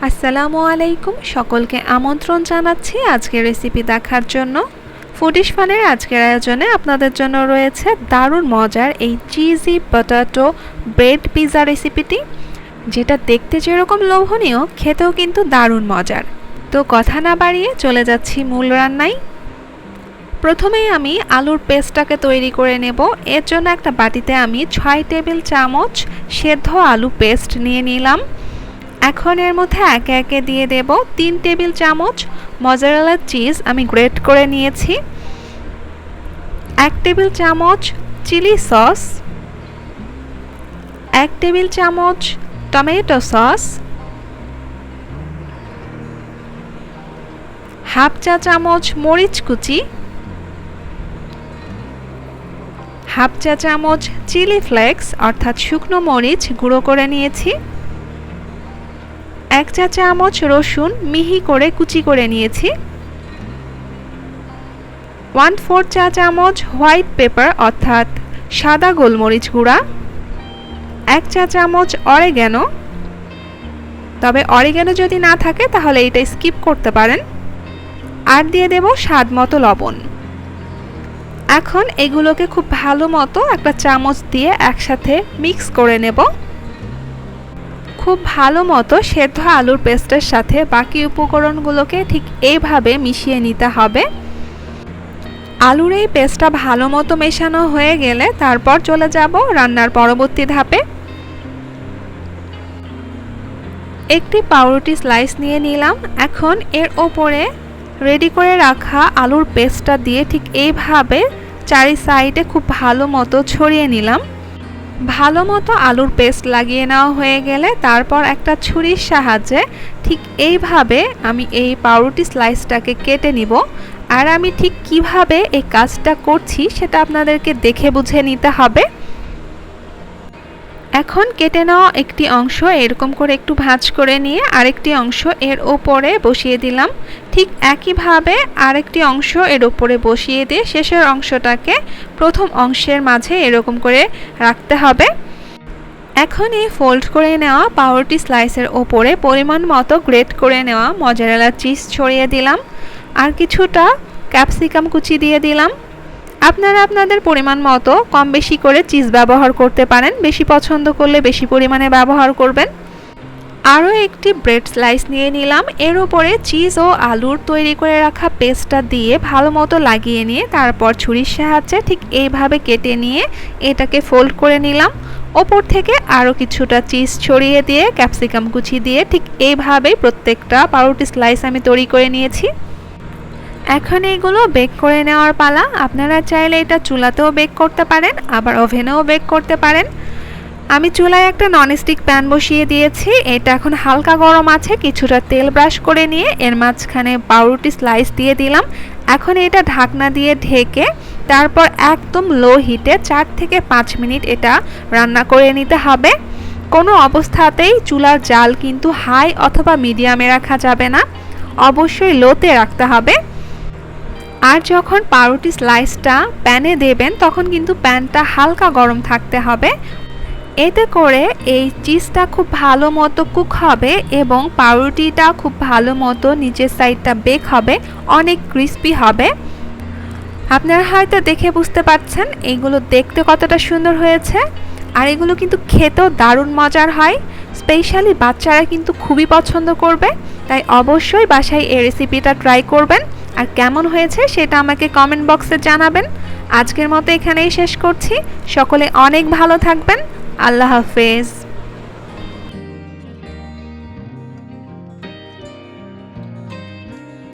আসসালামু আলাইকুম, সকলকে আমন্ত্রণ জানাচ্ছি আজকের রেসিপি দেখার জন্য। ফুডিশ ফানের আজকের আয়োজনে আপনাদের জন্য রয়েছে দারুণ মজার এই চিজি পটাটো ব্রেড পিৎজা রেসিপিটি, যেটা দেখতে যেরকম লোভনীয়, খেতেও কিন্তু দারুণ মজার। তো কথা না বাড়িয়ে চলে যাচ্ছি মূল রান্নায়। প্রথমেই আমি আলুর পেস্টটাকে তৈরি করে নেব। এর জন্য একটা বাটিতে আমি 6 টেবিল চামচ সেদ্ধ আলু পেস্ট নিয়ে নিলাম। এখন এর মধ্যে একে একে দিয়ে দেব 3 টেবিল চামচ মজারেলা চিজ আমি গ্রেট করে নিয়েছি, 1 টেবিল চামচ চিলি সস, 1 টেবিল চামচ টমেটো সস, হাফ চা চামচ মরিচ কুচি, হাফ চা চামচ চিলি ফ্লেক্স অর্থাৎ শুকনো মরিচ গুঁড়ো করে নিয়েছি, 1 চা চামচ রসুন মিহি করে কুচি করে নিয়েছি, 1/4 চা চামচ হোয়াইট পেপার অর্থাৎ সাদা গোলমরিচ গুঁড়া, 1 চা চামচ অরিগ্যানো, তবে অরিগ্যানো যদি না থাকে তাহলে এটা স্কিপ করতে পারেন, আর দিয়ে দেব স্বাদ মতো লবণ। এখন এগুলোকে খুব ভালো মতো একটা চামচ দিয়ে একসাথে মিক্স করে নেব। খুব ভালো মতো সেদ্ধ আলুর পেস্টের সাথে বাকি উপকরণগুলোকে ঠিক এইভাবে মিশিয়ে নিতে হবে। আলুর এই পেস্টটা ভালো মতো মেশানো হয়ে গেলে তারপর চলে যাব রান্নার পরবর্তী ধাপে। একটি পাউরুটি স্লাইস নিয়ে নিলাম। এখন এর ওপরে রেডি করে রাখা আলুর পেস্টটা দিয়ে ঠিক এইভাবে চারি সাইডে খুব ভালো মতো ছড়িয়ে নিলাম। ভালো মতো আলুর পেস্ট লাগিয়ে নেওয়া হয়ে গেলে তারপর একটা ছুরির সাহায্যে ঠিক এইভাবে আমি এই পাউরুটি স্লাইসটাকে কেটে নিব। আর আমি ঠিক কিভাবে এই কাজটা করছি সেটা আপনাদেরকে দেখে বুঝে নিতে হবে। এখন কেটে নেওয়া একটি অংশ এরকম করে একটু ভাঁজ করে নিয়ে আরেকটি অংশ এর ওপরে বসিয়ে দিলাম। ঠিক একইভাবে আরেকটি অংশ এর ওপরে বসিয়ে দিয়ে শেষের অংশটাকে প্রথম অংশের মাঝে এরকম করে রাখতে হবে। এখন এই ফোল্ড করে নেওয়া পাউরুটি স্লাইসের ওপরে পরিমাণ মতো গ্রেট করে নেওয়া মজারেলা চিজ ছড়িয়ে দিলাম, আর কিছুটা ক্যাপসিকাম কুচি দিয়ে দিলাম। আপনারা আপনাদের পরিমাণ মতো কম বেশি করে চিজ ব্যবহার করতে পারেন, বেশি পছন্দ করলে বেশি পরিমাণে ব্যবহার করবেন। আরও একটি ব্রেড স্লাইস নিয়ে নিলাম। এর উপরে চিজ ও আলুর তৈরি করে রাখা পেস্টটা দিয়ে ভালো মতো লাগিয়ে নিয়ে তারপর ছুরির সাহায্যে ঠিক এইভাবে কেটে নিয়ে এটাকে ফোল্ড করে নিলাম। ওপর থেকে আরও কিছুটা চিজ ছড়িয়ে দিয়ে ক্যাপসিকাম কুচি দিয়ে ঠিক এইভাবেই প্রত্যেকটা পাউরুটি স্লাইস আমি তৈরি করে নিয়েছি। এখন এগুলো বেক করে নেওয়ার পালা। আপনারা চাইলে এটা চুলাতেও বেক করতে পারেন, আবার ওভেনেও বেক করতে পারেন। আমি চুলায় একটা ননস্টিক প্যান বসিয়ে দিয়েছি। এটা এখন হালকা গরম আছে। কিছুটা তেল ব্রাশ করে নিয়ে এর মাঝখানে পাউরুটি স্লাইস দিয়ে দিলাম। এখন এটা ঢাকনা দিয়ে ঢেকে তারপর একদম লো হিটে 4 থেকে 5 মিনিট এটা রান্না করে নিতে হবে। কোনো অবস্থাতেই চুলার জাল কিন্তু হাই অথবা মিডিয়ামে রাখা যাবে না, অবশ্যই লোতে রাখতে হবে। আর যখন পাউরুটি স্লাইসটা প্যানে দেবেন তখন কিন্তু প্যানটা হালকা গরম থাকতে হবে। এতে করে এই চিজটা খুব ভালো মতো কুক হবে এবং পাউরুটিটা খুব ভালো মতো নিচের সাইডটা বেক হবে, অনেক ক্রিস্পি হবে। আপনারা হয়তো দেখে বুঝতে পারছেন এগুলো দেখতে কতটা সুন্দর হয়েছে, আর এগুলো কিন্তু খেতেও দারুণ মজার হয়। স্পেশালি বাচ্চারা কিন্তু খুবই পছন্দ করবে, তাই অবশ্যই বাসায় এই রেসিপিটা ট্রাই করবেন। আর কেমন হয়েছে সেটা আমাকে কমেন্ট বক্সে জানাবেন। আজকের মতো এখানেই শেষ করছি। সকলে অনেক ভালো থাকবেন। আল্লাহ হাফেজ।